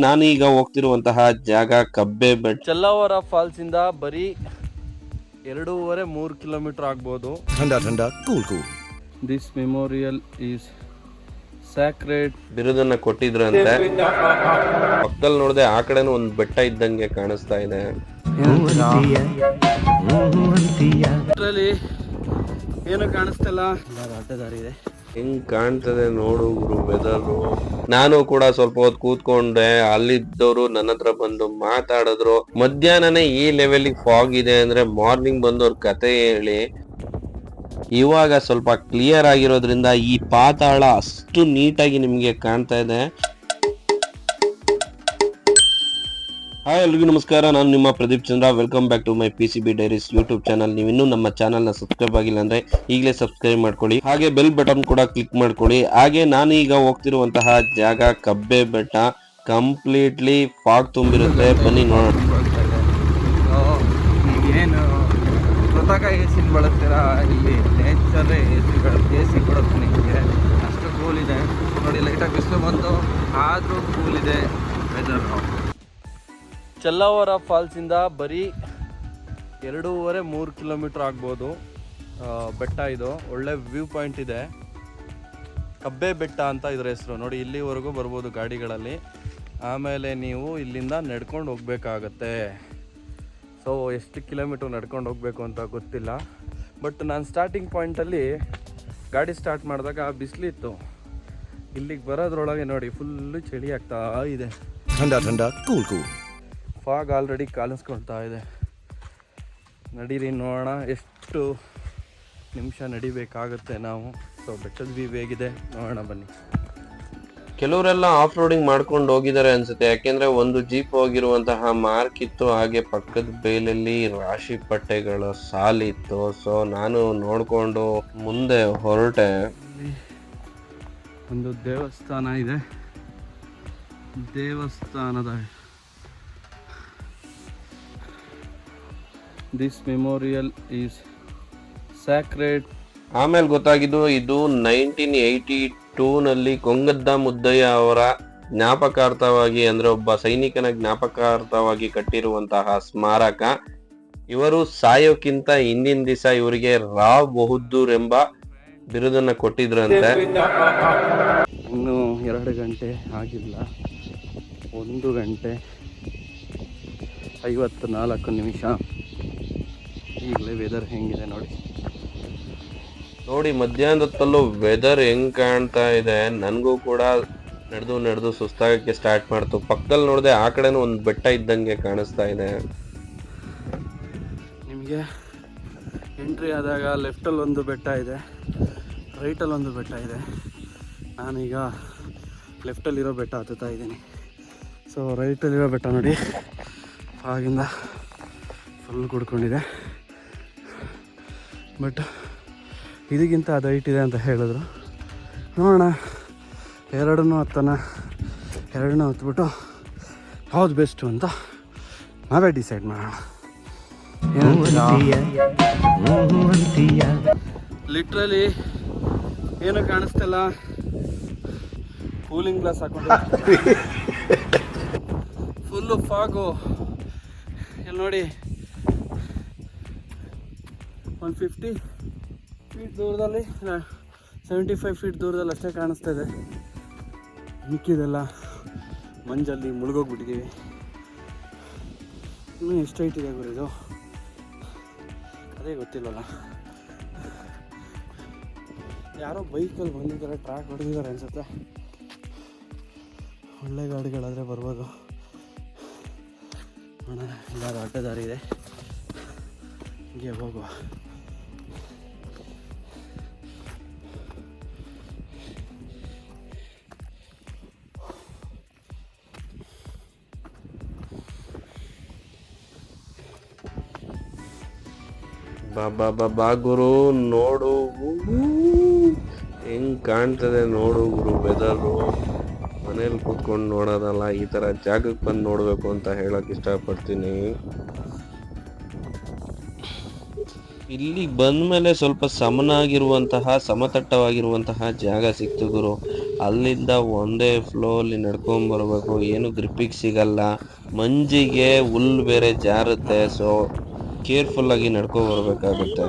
ನಾನೀಗ ಹೋಗ್ತಿರುವಂತಹ ಜಾಗ ಕಬ್ಬೆ ಬೆಟ್ಟ. ಚಲ್ಲವರ ಫಾಲ್ಸ್ ಇಂದ ಬರೀ 2.5-3 ಕಿಲೋಮೀಟರ್ ಆಗ್ಬೋದು. ठंडा cool cool. This memorial is sacred ಬಿರುದನ್ನ ಕೊಟ್ಟಿದ್ರಂತೆ. ಪಕ್ಕದಲ್ಲಿ ನೋಡಿದೆ ಆ ಕಡೆನೂ ಒಂದು ಬೆಟ್ಟ ಇದ್ದಂಗೆ ಕಾಣಿಸ್ತಾ ಇದೆ. ಏನು ಕಾಣಿಸ್ತಲ್ಲ, ಅಡ್ಡದಾರಿ ಇದೆ. ಹೆಂಗ್ ಕಾಣ್ತದೆ ನೋಡು ಗುರು ವೆದರು. ನಾನು ಕೂಡ ಸ್ವಲ್ಪ ಹೊತ್ತು ಕೂತ್ಕೊಂಡೆ. ಅಲ್ಲಿದ್ದವರು ನನ್ನ ಹತ್ರ ಬಂದು ಮಾತಾಡಿದ್ರು. ಮಧ್ಯಾಹ್ನನೇ ಈ ಲೆವೆಲ್ಗೆ ಫಾಗ್ ಇದೆ ಅಂದ್ರೆ ಮಾರ್ನಿಂಗ್ ಬಂದವ್ರ ಕತೆ ಹೇಳಿ. ಇವಾಗ ಸ್ವಲ್ಪ ಕ್ಲಿಯರ್ ಆಗಿರೋದ್ರಿಂದ ಈ ಪಾತಾಳ ಅಷ್ಟು ನೀಟಾಗಿ ನಿಮ್ಗೆ ಕಾಣ್ತಾ ಇದೆ. ಹಾಯ್ ಎಲ್ರಿಗೂ ನಮಸ್ಕಾರ, ನಾನು ನಿಮ್ಮ Pradeep Chandra. Welcome back to my PCB diaries YouTube channel. ನೀವು ಇನ್ನೂ ನಮ್ಮ ಚಾನಲ್ನ ಸಬ್ಸ್ಕ್ರೈಬ್ ಆಗಿಲ್ಲ ಅಂದ್ರೆ ಈಗಲೇ ಸಬ್ಸ್ಕ್ರೈಬ್ ಮಾಡ್ಕೊಳ್ಳಿ, ಹಾಗೆ ಬೆಲ್ ಬಟನ್ ಕೂಡ ಕ್ಲಿಕ್ ಮಾಡ್ಕೊಳ್ಳಿ. ಹಾಗೆ ನಾನು ಈಗ ಹೋಗ್ತಿರುವಂತಹ ಜಾಗ ಕಬ್ಬೆ ಬೆಟ್ಟ. ಕಂಪ್ಲೀಟ್ಲಿ ಫಾಗ್ ತುಂಬಿರುತ್ತೆ, ಬನ್ನಿ ನೋಡೋಣ. ಏನು ಕೃತಕ AC ಬಳಸ್ತೀರಾ? ಇಲ್ಲಿ ನೇಚರ್ AC ಕೊಡುತ್ತೆ ನಿಮಗೆ, ಅಷ್ಟು ಕೂಲ್ ಇದೆ ನೋಡಿ. ಲೈಟಾಗಿ ಬಿಸಿಲು ಬಂತು ಆದರೂ ಕೂಲ್ ಇದೆ ವೆದರು. ಚಲ್ಲವರ ಫಾಲ್ಸಿಂದ ಬರೀ 2.5-3 ಕಿಲೋಮೀಟರ್ ಆಗ್ಬೋದು ಬೆಟ್ಟ. ಇದು ಒಳ್ಳೆ ವ್ಯೂ ಪಾಯಿಂಟ್ ಇದೆ. ಕಬ್ಬೆ ಬೆಟ್ಟ ಅಂತ ಇದ್ರ ಹೆಸರು ನೋಡಿ. ಇಲ್ಲಿವರೆಗೂ ಬರ್ಬೋದು ಗಾಡಿಗಳಲ್ಲಿ, ಆಮೇಲೆ ನೀವು ಇಲ್ಲಿಂದ ನಡ್ಕೊಂಡು ಹೋಗ್ಬೇಕಾಗತ್ತೆ. ಸೊ ಎಷ್ಟು ಕಿಲೋಮೀಟ್ರ್ ನಡ್ಕೊಂಡು ಹೋಗಬೇಕು ಅಂತ ಗೊತ್ತಿಲ್ಲ, ಬಟ್ ನಾನು ಸ್ಟಾರ್ಟಿಂಗ್ ಪಾಯಿಂಟಲ್ಲಿ ಗಾಡಿ ಸ್ಟಾರ್ಟ್ ಮಾಡಿದಾಗ ಬಿಸಿಲಿತ್ತು. ಇಲ್ಲಿಗೆ ಬರೋದ್ರೊಳಗೆ ನೋಡಿ ಫುಲ್ಲು ಚಳಿ ಆಗ್ತಾ ಇದೆ. ठंडा कूल कूल. ಫಾಗ್ ಆಲ್ರೆಡಿ ಕಾಣಿಸ್ಕೊಳ್ತಾ ಇದೆ. ನಡೀರಿ ನೋಡೋಣ ಎಷ್ಟು ನಿಮಿಷ ನಡಿಬೇಕಾಗುತ್ತೆ ನಾವು. ಸೊ ಬೆಟ್ಟದ ವ್ಯೂ ಹೇಗಿದೆ ನೋಡೋಣ ಬನ್ನಿ. ಕೆಲವರೆಲ್ಲ ಆಫ್ ರೋಡಿಂಗ್ ಮಾಡ್ಕೊಂಡು ಹೋಗಿದ್ದಾರೆ ಅನ್ಸುತ್ತೆ, ಯಾಕೆಂದ್ರೆ ಒಂದು ಜೀಪ್ ಹೋಗಿರುವಂತಹ ಮಾರ್ಕ್ ಇತ್ತು, ಹಾಗೆ ಪಕ್ಕದ ಬೇಲಲ್ಲಿ ರಾಶಿ ಪಟ್ಟೆಗಳ ಸಾಲಿತ್ತು. ಸೊ ನಾನು ನೋಡ್ಕೊಂಡು ಮುಂದೆ ಹೊರಟೆ. ಒಂದು ದೇವಸ್ಥಾನ ಇದೆ. ದೇವಸ್ಥಾನದ ದಿಸ್ ಮೆಮೋರಿಯಲ್ ಈಸ್ ಸ್ಯಾಕ್ರೆಡ್. ಆಮೇಲೆ ಗೊತ್ತಾಗಿದ್ದು ಇದು 1982ನಲ್ಲಿ ಕೊಂಗದ್ದ ಮುದ್ದಯ್ಯ ಅವರ ಜ್ಞಾಪಕಾರ್ಥವಾಗಿ, ಅಂದ್ರೆ ಒಬ್ಬ ಸೈನಿಕನ ಜ್ಞಾಪಕಾರ್ಥವಾಗಿ ಕಟ್ಟಿರುವಂತಹ ಸ್ಮಾರಕ. ಇವರು ಸಾಯೋಕ್ಕಿಂತ ಹಿಂದಿನ ದಿವಸ ಇವರಿಗೆ ರಾವ್ ಬಹದ್ದೂರ್ ಎಂಬ ಬಿರುದನ್ನ ಕೊಟ್ಟಿದ್ರಂತೆ. ಇನ್ನು 2 ಗಂಟೆ ಆಗಿಲ್ಲ, 1 ಗಂಟೆ 54 ನಿಮಿಷ. ಈಗಲೇ ವೆದರ್ ಹೆಂಗಿದೆ ನೋಡಿ. ಮಧ್ಯಾಹ್ನದ ಹೊತ್ತಲ್ಲೂ ವೆದರ್ ಹೆಂಗ್ ಕಾಣ್ತಾ ಇದೆ. ನನಗೂ ಕೂಡ ನಡೆದು ಸುಸ್ತಾಗಕ್ಕೆ ಸ್ಟಾರ್ಟ್ ಮಾಡ್ತು. ಪಕ್ಕದಲ್ಲಿ ನೋಡಿದೆ ಆ ಕಡೆನೂ ಒಂದು ಬೆಟ್ಟ ಇದ್ದಂಗೆ ಕಾಣಿಸ್ತಾ ಇದೆ. ನಿಮಗೆ ಎಂಟ್ರಿ ಆದಾಗ ಲೆಫ್ಟಲ್ಲಿ ಒಂದು ಬೆಟ್ಟ ಇದೆ, ರೈಟಲ್ಲಿ ಒಂದು ಬೆಟ್ಟ ಇದೆ. ನಾನೀಗ ಲೆಫ್ಟಲ್ಲಿರೋ ಬೆಟ್ಟ ಹತ್ತುತ್ತಾ ಇದ್ದೀನಿ. ಸೊ ರೈಟಲ್ಲಿರೋ ಬೆಟ್ಟ ನೋಡಿ ಆಗಿಂದ ಫುಲ್ ಕುಡ್ಕೊಂಡಿದೆ, ಬಟ್ ಇದಕ್ಕಿಂತ ಅದು ಹೈಟ್ ಇದೆ ಅಂತ ಹೇಳಿದ್ರು. ನೋಡೋಣ, ಎರಡನ್ನೂ ಹತ್ಬಿಟ್ಟು ಯಾವ್ದು ಬೆಸ್ಟು ಅಂತ ನಾವೇ ಡಿಸೈಡ್ ಮಾಡೋಣ. ಲಿಟ್ರಲಿ ಏನು ಕಾಣಿಸ್ತಿಲ್ಲ, ಕೂಲಿಂಗ್ ಗ್ಲಾಸ್ ಹಾಕೊಂಡು ಫುಲ್ಲು ಫಾಗು. ಇಲ್ಲಿ ನೋಡಿ, ಒಂದು 50 ಫೀಟ್ ದೂರದಲ್ಲಿ, 75 ಫೀಟ್ ದೂರದಲ್ಲಿ ಅಷ್ಟೇ ಕಾಣಿಸ್ತಾ ಇದೆ. ಮಿಕ್ಕಿದೆಲ್ಲ ಮಂಜಲ್ಲಿ ಮುಳುಗೋಗ್ಬಿಟ್ಟಿದ್ದೀವಿ. ಇನ್ನೂ ಎಷ್ಟು ಹೈಟ್ ಇದೆ ಗುರು ಇದು, ಅದೇ ಗೊತ್ತಿಲ್ಲಲ್ಲ. ಯಾರೋ ಬೈಕಲ್ಲಿ ಬಂದಿದ್ದಾರೆ, ಟ್ರ್ಯಾಕ್ ಹೊಡೆದಿದ್ದಾರೆ ಅನ್ಸುತ್ತೆ. ಒಳ್ಳೆ ಗಾಡಿಗಳಾದರೆ ಬರ್ಬೋದು. ನೋಡೋಣ, ಇಲ್ಲಾದ ಅಡ್ಡದಾರಿ ಇದೆ, ಹೀಗೆ ಹೋಗುವ. ಬಾ ಗುರು, ನೋಡು ಹೆಂಗ್ ಕಾಣ್ತದೆ ನೋಡು ಗುರು ವೆದರು. ಮನೇಲಿ ಕೂತ್ಕೊಂಡು ನೋಡೋದಲ್ಲ, ಈ ತರ ಜಾಗಕ್ಕೆ ಬಂದು ನೋಡ್ಬೇಕು ಅಂತ ಹೇಳಕ್ ಇಷ್ಟಪಡ್ತೀನಿ. ಇಲ್ಲಿಗೆ ಬಂದ್ಮೇಲೆ ಸ್ವಲ್ಪ ಸಮತಟ್ಟವಾಗಿರುವಂತಹ ಜಾಗ ಸಿಕ್ತು ಗುರು. ಅಲ್ಲಿಂದ ಒಂದೇ ಫ್ಲೋ ಅಲ್ಲಿ ನಡ್ಕೊಂಡ್ ಬರ್ಬೇಕು, ಏನು ಗ್ರಿಪ್ಪಿಗೆ ಸಿಗಲ್ಲ, ಮಂಜಿಗೆ ಹುಲ್ ಬೇರೆ ಜಾರುತ್ತೆ. ಸೊ ಕೇರ್ಫುಲ್ ಆಗಿ ನಡ್ಕೊಂಡ್ ಬರ್ಬೇಕಾಗುತ್ತೆ.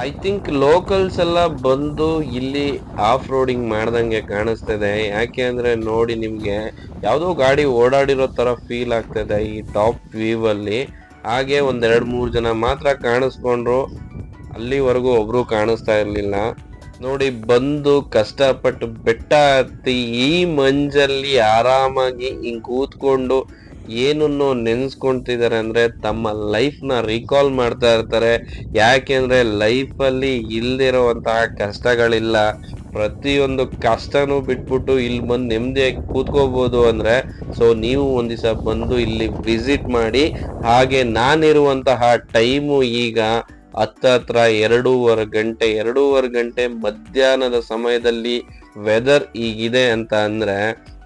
ಐ ಥಿಂಕ್ ಲೋಕಲ್ಸ್ ಎಲ್ಲ ಬಂದು ಇಲ್ಲಿ ಆಫ್ ರೋಡಿಂಗ್ ಮಾಡ್ದಂಗೆ ಕಾಣಿಸ್ತದೆ. ಯಾಕೆ ಅಂದ್ರೆ ನೋಡಿ, ನಿಮ್ಗೆ ಯಾವ್ದೋ ಗಾಡಿ ಓಡಾಡಿರೋ ತರ ಫೀಲ್ ಆಗ್ತದೆ ಈ ಟಾಪ್ ವ್ಯೂ ಅಲ್ಲಿ. ಹಾಗೆ ಒಂದ್ 2-3 ಜನ ಮಾತ್ರ ಕಾಣಿಸ್ಕೊಂಡ್ರು, ಅಲ್ಲಿವರೆಗೂ ಒಬ್ರು ಕಾಣಿಸ್ತಾ ಇರ್ಲಿಲ್ಲ. ನೋಡಿ, ಬಂದು ಕಷ್ಟಪಟ್ಟು ಬೆಟ್ಟ ಹತ್ತಿ ಈ ಮಂಜಲ್ಲಿ ಆರಾಮಾಗಿ ಹಿಂಗ್ ಕೂತ್ಕೊಂಡು ಏನನ್ನು ನೆನ್ಸ್ಕೊಂತಿದ್ದಾರೆ ಅಂದ್ರೆ ತಮ್ಮ ಲೈಫ್ ನ ರೀಕಾಲ್ ಮಾಡ್ತಾ ಇರ್ತಾರೆ. ಯಾಕೆಂದ್ರೆ ಲೈಫ್ ಅಲ್ಲಿ ಇಲ್ದಿರುವಂತಹ ಕಷ್ಟಗಳಿಲ್ಲ. ಪ್ರತಿಯೊಂದು ಕಷ್ಟನೂ ಬಿಟ್ಬಿಟ್ಟು ಇಲ್ಲಿ ಬಂದು ನೆಮ್ಮದಿಯಾಗಿ ಕೂತ್ಕೋಬಹುದು ಅಂದ್ರೆ, ಸೊ ನೀವು ಒಂದ್ ದಿವಸ ಬಂದು ಇಲ್ಲಿ ವಿಸಿಟ್ ಮಾಡಿ. ಹಾಗೆ ನಾನಿರುವಂತಹ ಟೈಮು ಈಗ ಹತ್ರ 2.5 ಗಂಟೆ ಮಧ್ಯಾಹ್ನದ ಸಮಯದಲ್ಲಿ ವೆದರ್ ಈಗಿದೆ ಅಂತ ಅಂದ್ರೆ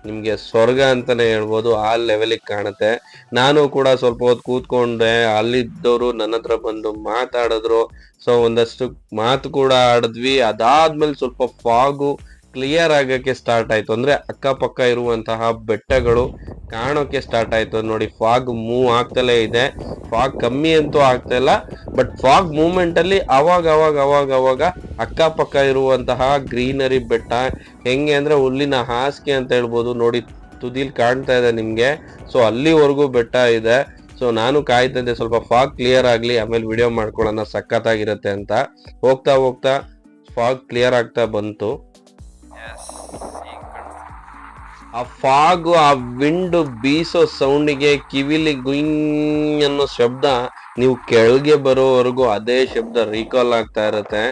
ನಿಮ್ಗೆ ಸ್ವರ್ಗ ಅಂತಾನೆ ಹೇಳ್ಬೋದು. ಆ ಲೆವೆಲಿಗೆ ಕಾಣುತ್ತೆ. ನಾನು ಕೂಡ ಸ್ವಲ್ಪ ಹೊತ್ತು ಕೂತ್ಕೊಂಡೆ, ಅಲ್ಲಿದ್ದವರು ನನ್ನ ಹತ್ರ ಬಂದು ಮಾತಾಡಿದ್ರು. ಸೊ ಒಂದಷ್ಟು ಮಾತು ಕೂಡ ಆಡಿದ್ವಿ. ಅದಾದ್ಮೇಲೆ ಸ್ವಲ್ಪ ಫಾಗು ಕ್ಲಿಯರ್ ಆಗಕ್ಕೆ ಸ್ಟಾರ್ಟ್ ಆಯ್ತು. ಅಂದ್ರೆ ಅಕ್ಕಪಕ್ಕ ಇರುವಂತಹ ಬೆಟ್ಟಗಳು ಕಾಣೋಕೆ ಸ್ಟಾರ್ಟ್ ಆಯ್ತು. ನೋಡಿ, ಫಾಗ್ ಮೂವ್ ಆಗ್ತಲೇ ಇದೆ. ಫಾಗ್ ಕಮ್ಮಿ ಅಂತೂ ಆಗ್ತಾ ಇಲ್ಲ, ಬಟ್ ಫಾಗ್ ಮೂವ್ಮೆಂಟ್ ಅಲ್ಲಿ ಅವಾಗ ಅಕ್ಕಪಕ್ಕ ಇರುವಂತಹ ಗ್ರೀನರಿ ಬೆಟ್ಟ ಹೆಂಗೆ ಅಂದ್ರೆ ಹುಲ್ಲಿನ ಹಾಸಿಗೆ ಅಂತ ಹೇಳ್ಬೋದು. ನೋಡಿ, ತುದಿಲ್ ಕಾಣ್ತಾ ಇದೆ ನಿಮ್ಗೆ. ಸೊ ಅಲ್ಲಿವರೆಗೂ ಬೆಟ್ಟ ಇದೆ. ಸೊ ನಾನು ಕಾಯ್ತಾ ಇದ್ದೆ ಸ್ವಲ್ಪ ಫಾಗ್ ಕ್ಲಿಯರ್ ಆಗ್ಲಿ, ಆಮೇಲೆ ವಿಡಿಯೋ ಮಾಡ್ಕೊಳ್ಳೋಣ, ಸಖತ್ತಾಗಿರುತ್ತೆ ಅಂತ. ಹೋಗ್ತಾ ಫಾಗ್ ಕ್ಲಿಯರ್ ಆಗ್ತಾ ಬಂತು. ಆ ಫಾಗು, ಆ ವಿಂಡ್ ಬೀಸೋ ಸೌಂಡಿಗೆ ಕಿವಿಲಿ ಗುಯಿಂಗ್ ಅನ್ನೋ ಶಬ್ದ ನೀವು ಕೆಳಗೆ ಬರೋವರೆಗೂ ಅದೇ ಶಬ್ದ ರೀಕಾಲ್ ಆಗ್ತಾ ಇರುತ್ತೆ.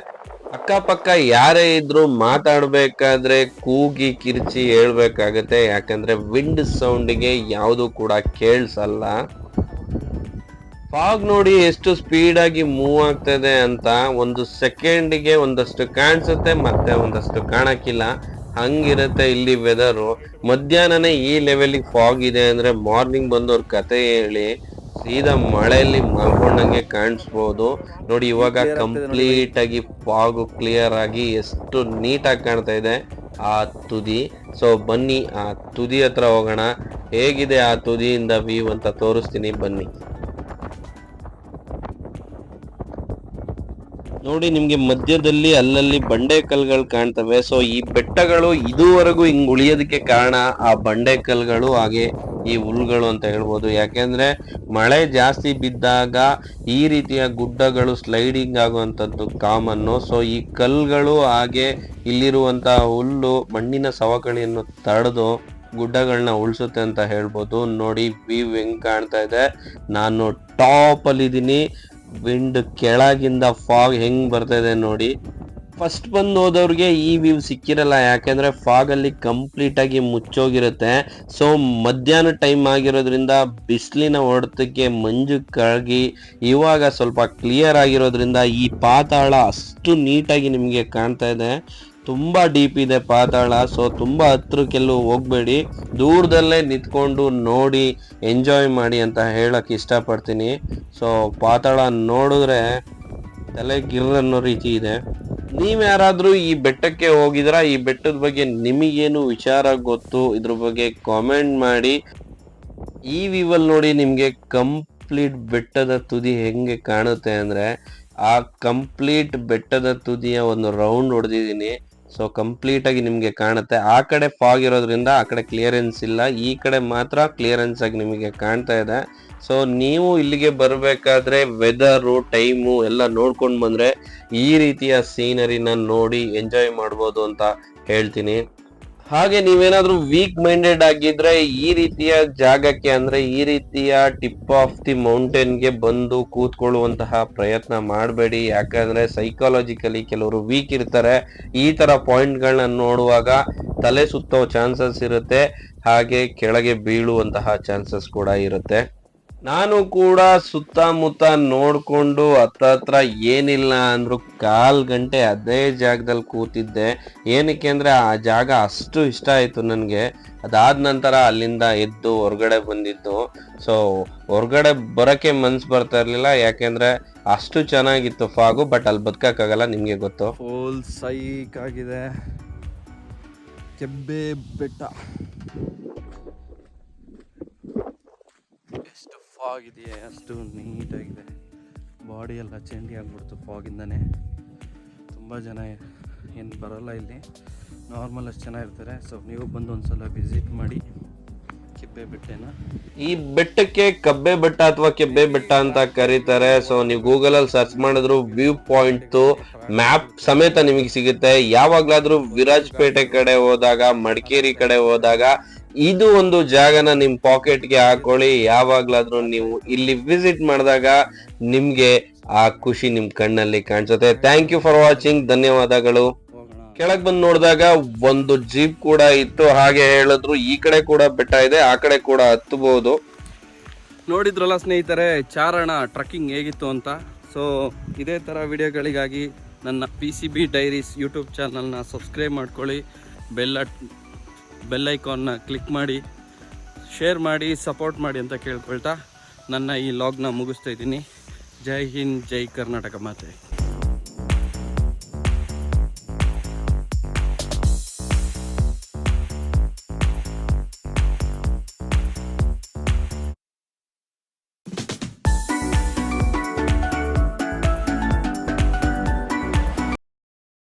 ಅಕ್ಕಪಕ್ಕ ಯಾರೇ ಇದ್ರು ಮಾತಾಡ್ಬೇಕಾದ್ರೆ ಕೂಗಿ ಕಿರ್ಚಿ ಹೇಳ್ಬೇಕಾಗತ್ತೆ. ಯಾಕಂದ್ರೆ ವಿಂಡ್ ಸೌಂಡಿಗೆ ಯಾವುದು ಕೂಡ ಕೇಳಿಸಲ್ಲ. ಫಾಗ್ ನೋಡಿ ಎಷ್ಟು ಸ್ಪೀಡ್ ಆಗಿ ಮೂವ್ ಆಗ್ತದೆ ಅಂತ. ಒಂದು ಸೆಕೆಂಡಿಗೆ ಒಂದಷ್ಟು ಕಾಣಿಸುತ್ತೆ, ಮತ್ತೆ ಒಂದಷ್ಟು ಕಾಣಕ್ಕಿಲ್ಲ, ಹಂಗಿರುತ್ತೆ ಇಲ್ಲಿ ವೆದರು. ಮಧ್ಯಾಹ್ನನೇ ಈ ಲೆವೆಲಿಗೆ ಫಾಗ್ ಇದೆ ಅಂದ್ರೆ ಮಾರ್ನಿಂಗ್ ಬಂದವ್ರ ಕತೆ ಹೇಳಿ ಸೀದಾ ಮಳೆಯಲ್ಲಿ ಮಲ್ಕೊಂಡಂಗೆ ಕಾಣಿಸ್ಬೋದು. ನೋಡಿ, ಇವಾಗ ಕಂಪ್ಲೀಟ್ ಆಗಿ ಫಾಗು ಕ್ಲಿಯರ್ ಆಗಿ ಎಷ್ಟು ನೀಟಾಗಿ ಕಾಣ್ತಾ ಇದೆ ಆ ತುದಿ. ಸೊ ಬನ್ನಿ ಆ ತುದಿ ಹತ್ರ ಹೋಗೋಣ. ಹೇಗಿದೆ ಆ ತುದಿಯಿಂದ ವ್ಯೂ ಅಂತ ತೋರಿಸ್ತೀನಿ, ಬನ್ನಿ. ನೋಡಿ, ನಿಮ್ಗೆ ಮಧ್ಯದಲ್ಲಿ ಅಲ್ಲಲ್ಲಿ ಬಂಡೆ ಕಲ್ಗಳು ಕಾಣ್ತವೆ. ಸೊ ಈ ಬೆಟ್ಟಗಳು ಇದುವರೆಗೂ ಹಿಂಗ್ ಉಳಿಯೋದಕ್ಕೆ ಕಾರಣ ಆ ಬಂಡೆ ಕಲ್ಗಳು ಹಾಗೆ ಈ ಹುಲ್ಗಳು ಅಂತ ಹೇಳ್ಬೋದು. ಯಾಕೆಂದ್ರೆ ಮಳೆ ಜಾಸ್ತಿ ಬಿದ್ದಾಗ ಈ ರೀತಿಯ ಗುಡ್ಡಗಳು ಸ್ಲೈಡಿಂಗ್ ಆಗುವಂತದ್ದು ಕಾಮನ್ನು. ಸೊ ಈ ಕಲ್ಗಳು ಹಾಗೆ ಇಲ್ಲಿರುವಂತಹ ಹುಲ್ಲು ಮಣ್ಣಿನ ಸವಕಳಿಯನ್ನು ತಡೆದು ಗುಡ್ಡಗಳನ್ನ ಉಳಿಸುತ್ತೆ ಅಂತ ಹೇಳ್ಬೋದು. ನೋಡಿ ವ್ಯೂ ಹೆಂಗ್ ಕಾಣ್ತಾ ಇದೆ. ನಾನು ಟಾಪ್ ಅಲ್ಲಿ ಇದೀನಿ, ವಿಂಡ್ ಕೆಳಗಿಂದ ಫಾಗ್ ಹೆಂಗ್ ಬರ್ತಾ ಇದೆ ನೋಡಿ. ಫಸ್ಟ್ ಬಂದು ಹೋದವ್ರಿಗೆ ಈ ವ್ಯೂ ಸಿಕ್ಕಿರಲ್ಲ, ಯಾಕೆಂದ್ರೆ ಫಾಗ್ ಅಲ್ಲಿ ಕಂಪ್ಲೀಟ್ ಆಗಿ ಮುಚ್ಚೋಗಿರುತ್ತೆ. ಸೊ ಮಧ್ಯಾಹ್ನ ಟೈಮ್ ಆಗಿರೋದ್ರಿಂದ ಬಿಸಿಲಿನ ಹೊಡೆತಕ್ಕೆ ಮಂಜು ಕರಗಿ ಇವಾಗ ಸ್ವಲ್ಪ ಕ್ಲಿಯರ್ ಆಗಿರೋದ್ರಿಂದ ಈ ಪಾತಾಳ ಅಷ್ಟು ನೀಟಾಗಿ ನಿಮಗೆ ಕಾಣ್ತಾ ಇದೆ. ತುಂಬಾ ಡೀಪ್ ಇದೆ ಪಾತಾಳ. ಸೊ ತುಂಬಾ ಹತ್ರಕ್ಕೆಲ್ಲೂ ಹೋಗ್ಬೇಡಿ, ದೂರದಲ್ಲೇ ನಿಂತ್ಕೊಂಡು ನೋಡಿ ಎಂಜಾಯ್ ಮಾಡಿ ಅಂತ ಹೇಳಕ್ ಇಷ್ಟಪಡ್ತೀನಿ. ಸೊ ಪಾತಾಳ ನೋಡಿದ್ರೆ ತಲೆ ಗಿರ್ ಅನ್ನೋ ರೀತಿ ಇದೆ. ನೀವ್ ಯಾರಾದ್ರೂ ಈ ಬೆಟ್ಟಕ್ಕೆ ಹೋಗಿದ್ರಾ? ಈ ಬೆಟ್ಟದ ಬಗ್ಗೆ ನಿಮಗೇನು ವಿಚಾರ ಗೊತ್ತು, ಇದ್ರ ಬಗ್ಗೆ ಕಾಮೆಂಟ್ ಮಾಡಿ. ಈ ವ್ಯೂವಲ್ ನೋಡಿ ನಿಮ್ಗೆ ಕಂಪ್ಲೀಟ್ ಬೆಟ್ಟದ ತುದಿ ಹೆಂಗೆ ಕಾಣುತ್ತೆ ಅಂದ್ರೆ, ಆ ಕಂಪ್ಲೀಟ್ ಬೆಟ್ಟದ ತುದಿಯ ಒಂದು ರೌಂಡ್ ಹೊಡೆದಿದ್ದೀನಿ. ಸೊ ಕಂಪ್ಲೀಟ್ ಆಗಿ ನಿಮ್ಗೆ ಕಾಣುತ್ತೆ. ಆ ಕಡೆ ಫಾಗ್ ಇರೋದ್ರಿಂದ ಆ ಕಡೆ ಕ್ಲಿಯರೆನ್ಸ್ ಇಲ್ಲ, ಈ ಕಡೆ ಮಾತ್ರ ಕ್ಲಿಯರೆನ್ಸ್ ಆಗಿ ನಿಮಗೆ ಕಾಣ್ತಾ ಇದೆ. ಸೊ ನೀವು ಇಲ್ಲಿಗೆ ಬರ್ಬೇಕಾದ್ರೆ ವೆದರು ಟೈಮು ಎಲ್ಲ ನೋಡ್ಕೊಂಡು ಬಂದ್ರೆ ಈ ರೀತಿಯ ಸೀನರಿನ ನೋಡಿ ಎಂಜಾಯ್ ಮಾಡ್ಬೋದು ಅಂತ ಹೇಳ್ತೀನಿ. ಹಾಗೆ ನೀವೇನಾದ್ರೂ ವೀಕ್ ಮೈಂಡೆಡ್ ಆಗಿದ್ರೆ ಈ ರೀತಿಯ ಜಾಗಕ್ಕೆ, ಅಂದ್ರೆ ಈ ರೀತಿಯ ಟಿಪ್ ಆಫ್ ದಿ ಮೌಂಟೇನ್ಗೆ ಬಂದು ಕೂತ್ಕೊಳ್ಳುವಂತಹ ಪ್ರಯತ್ನ ಮಾಡಬೇಡಿ. ಯಾಕಂದ್ರೆ ಸೈಕಾಲಜಿಕಲಿ ಕೆಲವರು ವೀಕ್ ಇರ್ತಾರೆ. ಈ ತರ ಪಾಯಿಂಟ್ಗಳನ್ನ ನೋಡುವಾಗ ತಲೆ ಸುತ್ತೋ ಚಾನ್ಸಸ್ ಇರುತ್ತೆ, ಹಾಗೆ ಕೆಳಗೆ ಬೀಳುವಂತಹ ಚಾನ್ಸಸ್ ಕೂಡ ಇರುತ್ತೆ. ನಾನು ಕೂಡ ಸುತ್ತಮುತ್ತ ನೋಡ್ಕೊಂಡು ಹತ್ರ ಏನಿಲ್ಲ ಅಂದ್ರು 1/4 ಗಂಟೆ ಅದೇ ಜಾಗದಲ್ಲಿ ಕೂತಿದ್ದೆ. ಏನಕ್ಕೆ ಅಂದ್ರೆ ಆ ಜಾಗ ಅಷ್ಟು ಇಷ್ಟ ಆಯ್ತು ನನಗೆ. ಅದಾದ ನಂತರ ಅಲ್ಲಿಂದ ಎದ್ದು ಹೊರಗಡೆ ಬಂದಿದ್ದು. ಸೊ ಹೊರಗಡೆ ಬರಕ್ಕೆ ಮನ್ಸು ಬರ್ತಾ ಇರ್ಲಿಲ್ಲ, ಯಾಕೆಂದ್ರೆ ಅಷ್ಟು ಚೆನ್ನಾಗಿತ್ತು ಫಾಗು. ಬಟ್ ಅಲ್ಲಿ ಬದುಕಕ್ಕಾಗಲ್ಲ, ನಿಮ್ಗೆ ಗೊತ್ತು. ಫುಲ್ ಸೈಕ್ ಆಗಿದೆ. ಕೆಬ್ಬೆ ಬೆಟ್ಟ. ಎಷ್ಟು ಫಾಗ್ ಇದೆಯಾ, ಅಷ್ಟು ನೀಟಾಗಿದೆ. ಬಾಡಿ ಎಲ್ಲ ಚೇಂಜ್ ಆಗಿಬಿಡ್ತು ಫಾಗಿಂದನೇ. ತುಂಬ ಜನ ಏನು ಬರೋಲ್ಲ ಇಲ್ಲಿ, ನಾರ್ಮಲ್ ಅಷ್ಟು ಚೆನ್ನಾಗಿರ್ತಾರೆ. ಸೊ ನೀವು ಬಂದು ಒಂದ್ಸಲ ವಿಸಿಟ್ ಮಾಡಿ ಕೆಬ್ಬೆ ಬೆಟ್ಟನ. ಈ ಬೆಟ್ಟಕ್ಕೆ ಕಬ್ಬೆ ಬೆಟ್ಟ ಅಥವಾ ಕೆಬ್ಬೆ ಬೆಟ್ಟ ಅಂತ ಕರೀತಾರೆ. ಸೊ ನೀವು ಗೂಗಲ್ ಅಲ್ಲಿ ಸರ್ಚ್ ಮಾಡಿದ್ರು ವ್ಯೂ ಪಾಯಿಂಟ್ ಮ್ಯಾಪ್ ಸಮೇತ ನಿಮಗೆ ಸಿಗುತ್ತೆ. ಯಾವಾಗ್ಲಾದ್ರೂ ವಿರಾಜಪೇಟೆ ಕಡೆ ಹೋದಾಗ, ಮಡಿಕೇರಿ ಕಡೆ ಹೋದಾಗ ಇದು ಒಂದು ಜಾಗನ ನಿಮ್ ಪಾಕೆಟ್ಗೆ ಹಾಕೊಳ್ಳಿ. ಯಾವಾಗ್ಲಾದ್ರೂ ನೀವು ಇಲ್ಲಿ ವಿಸಿಟ್ ಮಾಡಿದಾಗ ನಿಮ್ಗೆ ಆ ಖುಷಿ ನಿಮ್ ಕಣ್ಣಲ್ಲಿ ಕಾಣಿಸುತ್ತೆ. Thank you for watching. ಧನ್ಯವಾದಗಳು. ಕೆಳಗ್ ಬಂದು ನೋಡಿದಾಗ ಒಂದು ಜೀಪ್ ಕೂಡ ಇತ್ತು. ಹಾಗೆ ಹೇಳಿದ್ರು ಈ ಕಡೆ ಕೂಡ ಬೆಟ್ಟ ಇದೆ, ಆ ಕಡೆ ಕೂಡ ಹತ್ತಬಹುದು. ನೋಡಿದ್ರಲ್ಲ ಸ್ನೇಹಿತರೆ, ಚಾರಣ ಟ್ರಕ್ಕಿಂಗ್ ಹೇಗಿತ್ತು ಅಂತ. ಸೊ ಇದೇ ಥರ ವಿಡಿಯೋಗಳಿಗಾಗಿ ನನ್ನ PCB ಡೈರೀಸ್ ಯೂಟ್ಯೂಬ್ ಚಾನಲ್ನ ಸಬ್ಸ್ಕ್ರೈಬ್ ಮಾಡ್ಕೊಳ್ಳಿ. ಬೆಲ್ ಐಕಾನ್ನ ಕ್ಲಿಕ್ ಮಾಡಿ, ಶೇರ್ ಮಾಡಿ, ಸಪೋರ್ಟ್ ಮಾಡಿ ಅಂತ ಕೇಳ್ಕೊಳ್ತಾ ನನ್ನ ಈ ಲಾಗ್ನ ಮುಗಿಸ್ತಾ ಇದ್ದೀನಿ. ಜೈ ಹಿಂದ್, ಜೈ ಕರ್ನಾಟಕ ಮಾತೆ.